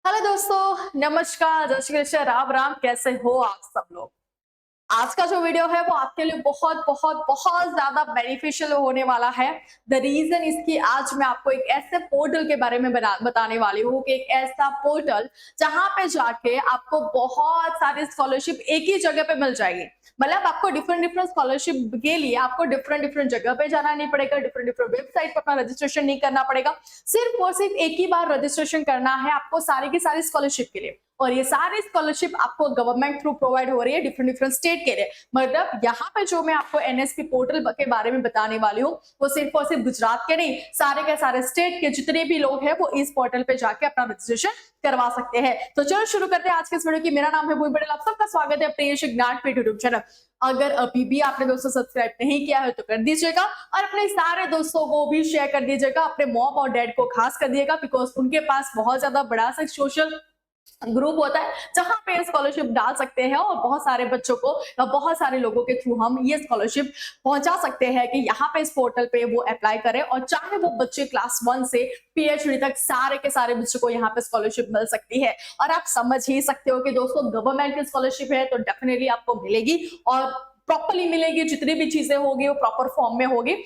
Hello दोस्तों, नमस्कार, जय श्री कृष्ण, राम राम। कैसे हो आप सब लोग? आज का जो वीडियो है वो आपके लिए बहुत बहुत बहुत ज्यादा बेनिफिशियल होने वाला है। द रीजन इसकी आज मैं आपको एक ऐसे पोर्टल के बारे में बताने वाली हूँ कि एक ऐसा पोर्टल जहां पे जाके आपको बहुत सारी स्कॉलरशिप एक ही जगह पे मिल जाएगी। मतलब आपको डिफरेंट डिफरेंट स्कॉलरशिप के लिए आपको डिफरेंट डिफरेंट जगह पे जाना नहीं पड़ेगा, डिफरेंट डिफरेंट वेबसाइट पर अपना रजिस्ट्रेशन नहीं करना पड़ेगा। सिर्फ और सिर्फ एक ही बार रजिस्ट्रेशन करना है आपको सारी की सारी स्कॉलरशिप के लिए। और ये सारी स्कॉलरशिप आपको गवर्नमेंट थ्रू प्रोवाइड हो रही है डिफरेंट डिफरेंट स्टेट के लिए। मतलब यहाँ पे जो मैं आपको एनएसपी पोर्टल के बारे में बताने वाली हूँ वो सिर्फ और सिर्फ गुजरात के नहीं, सारे के सारे स्टेट के जितने भी लोग हैं वो इस पोर्टल पे जाके अपना रजिस्ट्रेशन करवा सकते हैं। तो चलो शुरू करते हैं आज के इस वीडियो की। मेरा नाम है भूमि पटेल, आप सबका स्वागत है प्रियेश ज्ञानपीठ यूट्यूब चैनल। अगर अभी भी आपने दोस्तों सब्सक्राइब नहीं किया है तो कर दीजिएगा और अपने सारे दोस्तों को भी शेयर कर दीजिएगा, अपने मॉम और डैड को खास कर दिएगा, बिकॉज उनके पास बहुत ज्यादा बड़ा सा सोशल ग्रुप होता है जहां पे स्कॉलरशिप डाल सकते हैं और बहुत सारे बच्चों को या बहुत सारे लोगों के थ्रू हम ये स्कॉलरशिप पहुंचा सकते हैं कि यहाँ पे इस पोर्टल पे वो अप्लाई करें। और चाहे वो बच्चे क्लास 1 से पीएचडी तक सारे के सारे बच्चों को यहाँ पे स्कॉलरशिप मिल सकती है। और आप समझ ही सकते हो कि दोस्तों गवर्नमेंट की स्कॉलरशिप है तो डेफिनेटली आपको मिलेगी और प्रॉपरली मिलेगी। जितनी भी चीजें होगी वो प्रॉपर फॉर्म में होगी।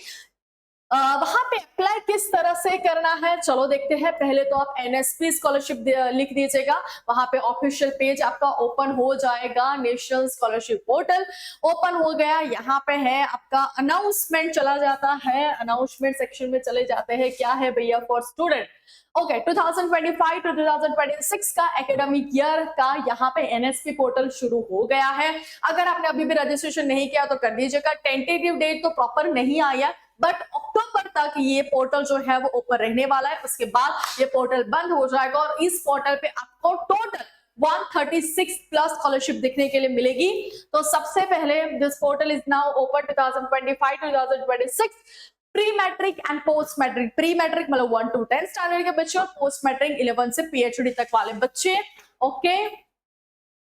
वहां पे अप्लाई किस तरह से करना है चलो देखते हैं। पहले तो आप एनएसपी स्कॉलरशिप लिख दीजिएगा, वहां पे ऑफिशियल पेज आपका ओपन हो जाएगा। नेशनल स्कॉलरशिप पोर्टल ओपन हो गया। यहाँ पे है आपका अनाउंसमेंट चला जाता है, अनाउंसमेंट सेक्शन में चले जाते हैं। क्या है भैया? For student. ओके, 2025 टू 2026 का एकेडमिक ईयर का यहाँ पे एनएसपी पोर्टल शुरू हो गया है। अगर आपने अभी भी रजिस्ट्रेशन नहीं किया तो कर दीजिएगा। टेंटेटिव डेट तो प्रॉपर नहीं आया, बट अक्टूबर तक ये पोर्टल जो है वो ओपन रहने वाला है। उसके बाद ये पोर्टल बंद हो जाएगा और इस पोर्टल पे आपको टोटल 136 प्लस स्कॉलरशिप देखने के लिए मिलेगी। तो सबसे पहले this portal is now open 2025 to 2026 pre matric and post matric. Pre matric मतलब 1 to 10 स्टैंडर्ड के बच्चे और पोस्ट मैट्रिक 11 से पीएचडी तक वाले बच्चे। ओके,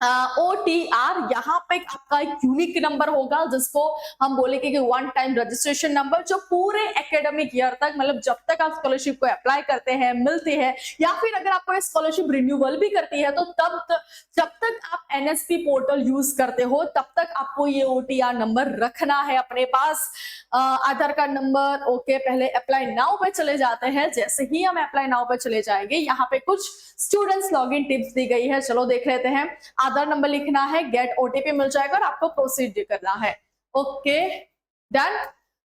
OTR यहाँ पे आपका एक यूनिक नंबर होगा जिसको हम बोलेंगे कि वन टाइम रजिस्ट्रेशन नंबर, जो पूरे एकेडमिक ईयर तक मतलब जब तक आप स्कॉलरशिप को अप्लाई करते हैं मिलती है, या फिर अगर आपको स्कॉलरशिप रिन्यूअल भी करती है तो जब तक आप एनएसपी पोर्टल यूज करते हो तब तक आपको ये OTR नंबर रखना है अपने पास। आधार कार्ड नंबर। ओके, पहले अप्लाई नाउ पे चले जाते हैं। जैसे ही हम अप्लाई नाउ पे चले जाएंगे यहाँ पे कुछ स्टूडेंट्स लॉगिन टिप्स दी गई है, चलो देख लेते हैं। आधार नंबर लिखना है, गेट ओटीपी मिल जाएगा और आपको प्रोसीड करना है। Okay, done.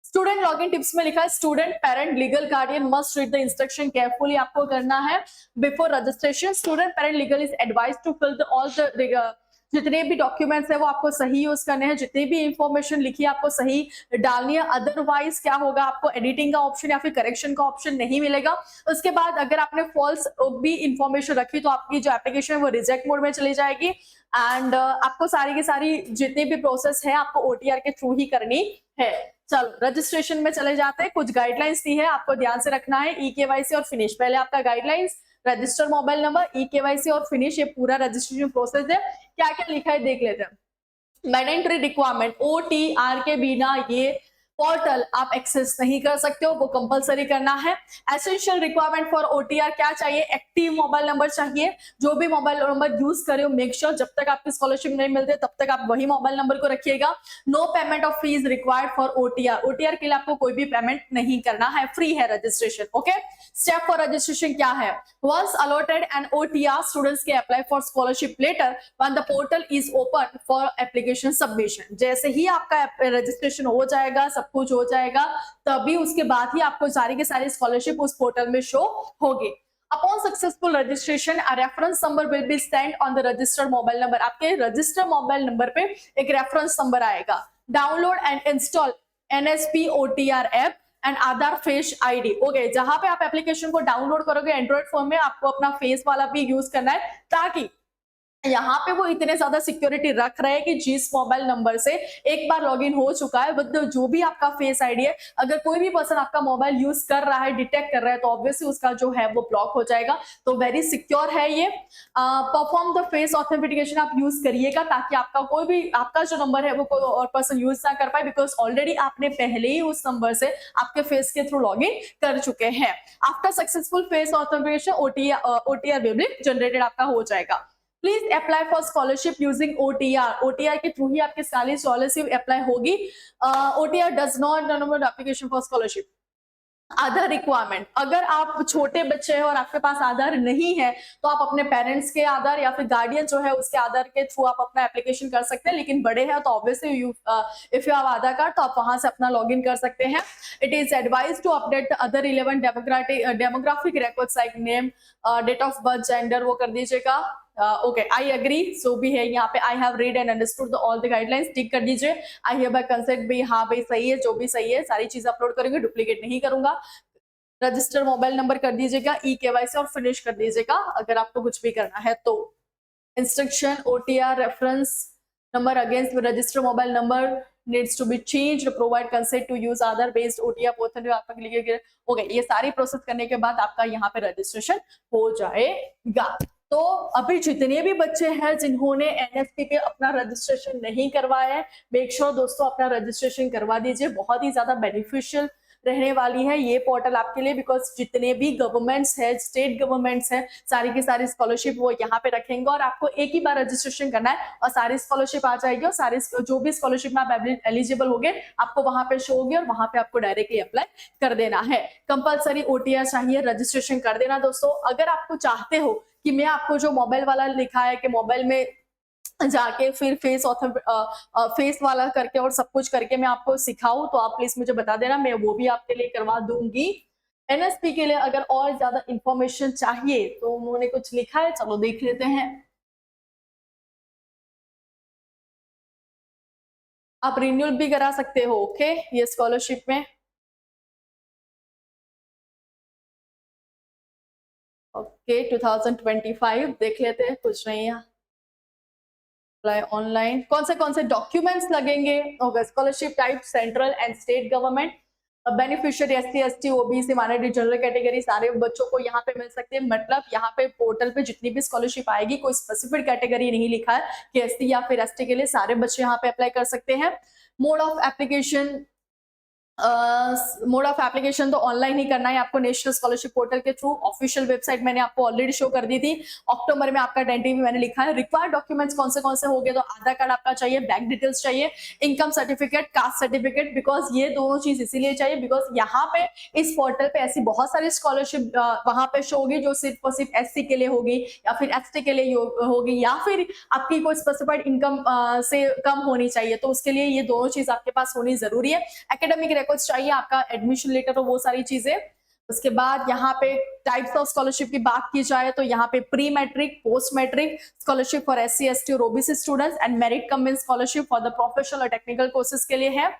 Student login tips में लिखा है student parent legal guardian must read the instruction carefully. आपको करना है before registration. Student parent legal is advise to fill all the जितने भी डॉक्यूमेंट्स है वो आपको सही यूज करने हैं। जितनी भी इंफॉर्मेशन लिखी है आपको सही डालनी है, अदरवाइज क्या होगा, आपको एडिटिंग का ऑप्शन या फिर करेक्शन का ऑप्शन नहीं मिलेगा। उसके बाद अगर आपने फॉल्स भी इंफॉर्मेशन रखी तो आपकी जो एप्लीकेशन है वो रिजेक्ट मोड में चली जाएगी। एंड आपको सारी की सारी जितनी भी प्रोसेस है आपको OTR के थ्रू ही करनी है। चलो रजिस्ट्रेशन में चले जाते हैं। कुछ गाइडलाइंस दी है, आपको ध्यान से रखना है। EKYC और फिनिश। पहले आपका guidelines, register mobile number, EKYC और फिनिश, ये पूरा रजिस्ट्रेशन प्रोसेस है। क्या क्या लिखा है देख लेते हैं। मैंडेटरी रिक्वायरमेंट, OTR के बिना ये पोर्टल आप एक्सेस नहीं कर सकते हो, वो कंपलसरी करना है। एसेंशियल रिक्वायरमेंट फॉर OTR क्या चाहिए? एक्टिव मोबाइल नंबर चाहिए। जो भी मोबाइल नंबर यूज करे हो मेक श्योर जब तक आपकी स्कॉलरशिप नहीं मिलते तब तक आप वही मोबाइल नंबर को रखिएगा। No payment of fees required for OTR। OTR के लिए आपको कोई भी पेमेंट नहीं करना है, फ्री है registration. Okay, step for registration क्या है? Once allotted and OTR students के apply for scholarship later when the portal is open for application submission. जैसे ही आपका रजिस्ट्रेशन हो जाएगा, सब कुछ हो जाएगा, तभी उसके बाद ही आपको सारी की सारी स्कॉलरशिप उस पोर्टल में शो होगी। Upon successful registration a reference number will be sent on the registered mobile number. आपके रजिस्टर्ड मोबाइल नंबर पे एक रेफरेंस नंबर आएगा। Download and install NSP OTR app and Aadhaar face ID। Okay, जहां पे आप application को download करोगे Android phone में आपको अपना फेस वाला भी यूज करना है ताकि यहाँ पे वो इतने ज्यादा सिक्योरिटी रख रहे हैं कि जिस मोबाइल नंबर से एक बार लॉगिन हो चुका है, मतलब जो भी आपका फेस आईडी है, अगर कोई भी पर्सन आपका मोबाइल यूज कर रहा है, डिटेक्ट कर रहा है, तो ऑब्वियसली उसका जो है वो ब्लॉक हो जाएगा। तो वेरी सिक्योर है ये। परफॉर्म द फेस ऑथेंटिकेशन आप यूज करिएगा, ताकि आपका कोई भी आपका जो नंबर है वो कोई और पर्सन यूज ना कर पाए, बिकॉज ऑलरेडी आपने पहले ही उस नंबर से आपके फेस के थ्रू लॉगिन कर चुके हैं। After successful face authentication OTR will be generated आपका हो जाएगा। Please apply for scholarship using OTR. OTR के थ्रू ही आपकी सारी स्कॉलरशिप अप्लाई होगी। OTR does not application for scholarship. Aadhaar requirement, अगर आप छोटे बच्चे हैं और आपके पास आधार नहीं है, तो आप अपने पेरेंट्स के आधार या फिर गार्डियन जो है उसके आधार के थ्रू आप अपना एप्लीकेशन कर सकते हैं। लेकिन बड़े हैं तो obviously if you have Aadhaar card तो आप वहां से अपना लॉगिन कर सकते हैं। It is advise to update other relevant demographic records like name, date of birth, gender, वो कर दीजिएगा। ओके, आई एग्री, जो भी है यहाँ पे I have read and understood all the guidelines, tick कर दीजिए। आई हियर बाय कंसेंट भी, हाँ भाई सही है, जो भी सही है सारी चीजें अपलोड करेंगे, डुप्लीकेट नहीं करूंगा। रजिस्टर मोबाइल नंबर कर दीजिएगा, ई केवाईसी और फिनिश कर दीजिएगा अगर आपको कुछ भी करना है तो। Instruction, OTR reference number against register mobile number needs to be changed, provide consent to use Aadhaar based OTR portal आपका क्लिक हो गया। ये सारी प्रोसेस करने के बाद आपका यहाँ पे रजिस्ट्रेशन हो जाएगा। तो अभी जितने भी बच्चे हैं जिन्होंने एनएसपी पे अपना रजिस्ट्रेशन नहीं करवाया है, मेक श्योर दोस्तों अपना रजिस्ट्रेशन करवा दीजिए। बहुत ही ज्यादा बेनिफिशियल रहने वाली है ये पोर्टल आपके लिए, बिकॉज जितने भी गवर्नमेंट्स है, स्टेट गवर्नमेंट्स है, सारी की सारी स्कॉलरशिप वो यहाँ पे रखेंगे और आपको एक ही बार रजिस्ट्रेशन करना है और सारी स्कॉलरशिप आ जाएगी। और सारी जो भी स्कॉलरशिप में आप एलिजिबल होगे आपको वहां पे शो होगी और वहां पे आपको डायरेक्टली अप्लाई कर देना है। कंपलसरी ओटीआर चाहिए, रजिस्ट्रेशन कर देना दोस्तों। अगर आपको चाहते हो कि मैं आपको जो मोबाइल वाला लिखा है कि मोबाइल में जाके फिर फेस वाला करके और सब कुछ करके मैं आपको सिखाऊं, तो आप प्लीज मुझे बता देना, मैं वो भी आपके लिए करवा दूंगी। एनएसपी के लिए अगर और ज्यादा इंफॉर्मेशन चाहिए तो उन्होंने कुछ लिखा है, चलो देख लेते हैं। आप रिन्यूअल भी करा सकते हो, ओके, ये स्कॉलरशिप में। ओके 2025 देख लेते हैं, कुछ नहीं है। अप्लाई ऑनलाइन, कौन से डॉक्यूमेंट्स लगेंगे? Okay, scholarship type central and state government, beneficiary SC ST OBC minority general category सारे बच्चों को यहाँ पे मिल सकते हैं। मतलब यहाँ पे पोर्टल पे जितनी भी स्कॉलरशिप आएगी कोई स्पेसिफिक कैटेगरी नहीं लिखा है कि एससी या फिर एसटी के लिए, सारे बच्चे यहाँ पे अप्लाई कर सकते हैं। Mode of application, mode of application तो ऑनलाइन ही करना है आपको नेशनल स्कॉलरशिप पोर्टल के थ्रू। ऑफिशियल वेबसाइट मैंने आपको ऑलरेडी शो कर दी थी। अक्टूबर में आपका डेंटी भी मैंने लिखा है। रिक्वायर्ड डॉक्यूमेंट्स कौन से होंगे, तो आधार कार्ड आपका चाहिए, बैंक डिटेल्स चाहिए, income certificate, caste certificate. Because ये दोनों चीज इसीलिए चाहिए बिकॉज यहाँ पे इस पोर्टल पे ऐसी बहुत सारी स्कॉलरशिप वहां पे शो होगी जो सिर्फ और सिर्फ एससी के लिए होगी या फिर एसटी के लिए होगी या फिर आपकी कोई स्पेसिफाइड इनकम से कम होनी चाहिए, तो उसके लिए ये दोनों चीज आपके पास होनी जरूरी है। एकेडमिक रिकॉर्ड्स चाहिए, आपका एडमिशन लेटर, वो सारी चीजें। उसके बाद यहाँ पे टाइप्स ऑफ स्कॉलरशिप की बात की जाए तो यहाँ पे pre matric, post matric scholarship for SC ST और OBC students and merit cum in scholarship for the professional और टेक्निकल कोर्सेज के लिए है।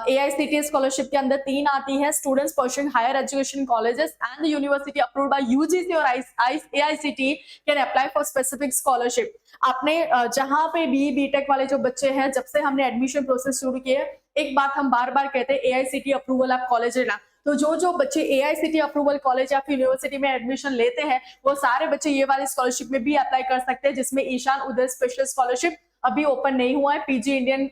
एआईसीटी स्कॉलरशिप के अंदर 3 आती है, students pursuing higher education colleges and university approved by UGC और AICTE can apply for specific scholarship. आपने जहां पे बीटेक वाले जो बच्चे हैं, जब से हमने एडमिशन प्रोसेस शुरू किए, एक बात हम बार बार कहते हैं, एआईसीटी अप्रूवल आप कॉलेज लेना। तो जो बच्चे एआईसीटी अप्रूवल कॉलेज या फिर यूनिवर्सिटी में एडमिशन लेते हैं वो सारे बच्चे ये वाली स्कॉलरशिप में भी अप्लाई कर सकते हैं, जिसमें ईशान उदय स्पेशल स्कॉलरशिप अभी ओपन नहीं हुआ है। PG Indian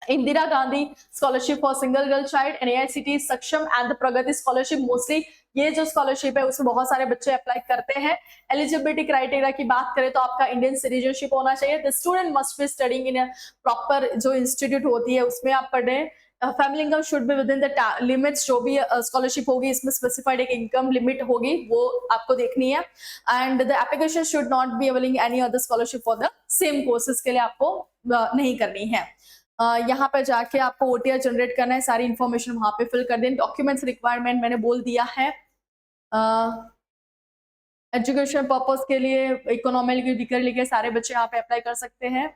Indira Gandhi scholarship for single girl child and AICTE Saksham and the Pragati scholarship, mostly ये जो स्कॉलरशिप है उसमें बहुत सारे बच्चे अप्लाई करते हैं। एलिजिबिलिटी क्राइटेरिया की बात करें तो आपका इंडियन सिटीजनशिप होना चाहिए। The student must be studying in proper जो इंस्टीट्यूट होती है उसमें आप पढ़े। Family income should be with in the limits, जो भी स्कॉलरशिप होगी इसमें स्पेसिफाइड एक इनकम लिमिट होगी वो आपको देखनी है। And the application should not be availing any other scholarship for the same courses के लिए आपको नहीं करनी है। यहाँ पे जाके आपको ओटीआर जनरेट करना है, सारी इंफॉर्मेशन वहां पे फिल कर दें। डॉक्यूमेंट्स रिक्वायरमेंट मैंने बोल दिया है। एजुकेशन पर्पस के लिए इकोनॉमिक डिग्री लेके सारे बच्चे यहाँ पे अप्लाई कर सकते हैं।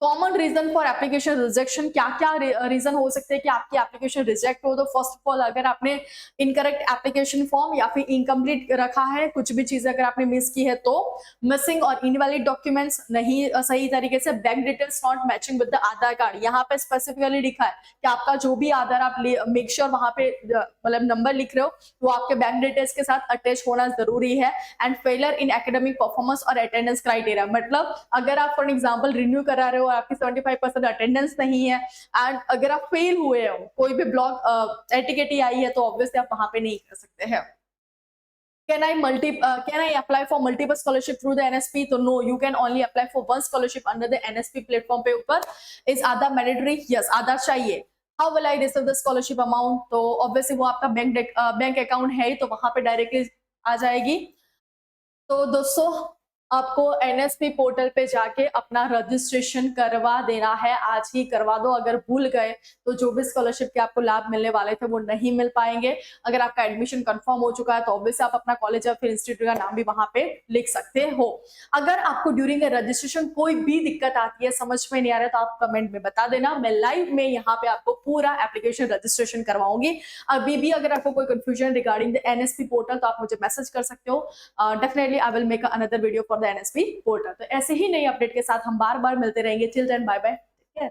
Common reason for application rejection, क्या क्या रीजन हो सकते हैं कि आपकी एप्लीकेशन रिजेक्ट हो? तो फर्स्ट ऑफ ऑल, अगर आपने इनकरेक्ट एप्लीकेशन फॉर्म या फिर इनकम्प्लीट रखा है, कुछ भी चीज अगर आपने मिस की है तो, मिसिंग और इनवैलिड डॉक्यूमेंट्स, नहीं सही तरीके से bank details not matching with the Aadhaar card, यहाँ पे स्पेसिफिकली लिखा है कि आपका जो भी आधार, आप मेक श्योर वहां पे मतलब नंबर लिख रहे हो वो आपके बैंक डिटेल्स के साथ अटैच होना जरूरी है। And failure in academic performance और अटेंडेंस क्राइटेरिया, मतलब अगर आप फॉर एग्जाम्पल रिन्यू करा रहे हो, आपकी 75% अटेंडेंस नहीं है एंड अगर आप फेल हुए हो, कोई भी ब्लॉक एटिकेटी आई है, तो ऑब्वियसली आप वहां पे नहीं कर सकते हैं। Can I apply for multiple scholarship through the NSP? तो no, you can only apply for one scholarship under the NSP platform पे ऊपर। Is Aadhaar mandatory? Yes, आधार चाहिए। How will I receive the scholarship amount? तो obviously वो आपका bank account है तो वहां पे डायरेक्टली आ जाएगी। तो दोस्तों, आपको एनएसपी पोर्टल पे जाके अपना रजिस्ट्रेशन करवा देना है, आज ही करवा दो। अगर भूल गए तो जो भी स्कॉलरशिप के आपको लाभ मिलने वाले थे वो नहीं मिल पाएंगे। अगर आपका एडमिशन कंफर्म हो चुका है तो ऑब्वियसली आप अपना कॉलेज या फिर इंस्टीट्यूट का नाम भी वहां पे लिख सकते हो। अगर आपको ड्यूरिंग रजिस्ट्रेशन कोई भी दिक्कत आती है, समझ में नहीं आ रहा है, तो आप कमेंट में बता देना, मैं लाइव में यहाँ पे आपको पूरा एप्लीकेशन रजिस्ट्रेशन करवाऊंगी। अभी भी अगर आपको कोई confusion regarding the NSP portal तो आप मुझे मैसेज कर सकते हो। Definitely I will make another video for the NSP portal. तो ऐसे ही नई अपडेट के साथ हम बार बार मिलते रहेंगे। Till then, bye bye, take care.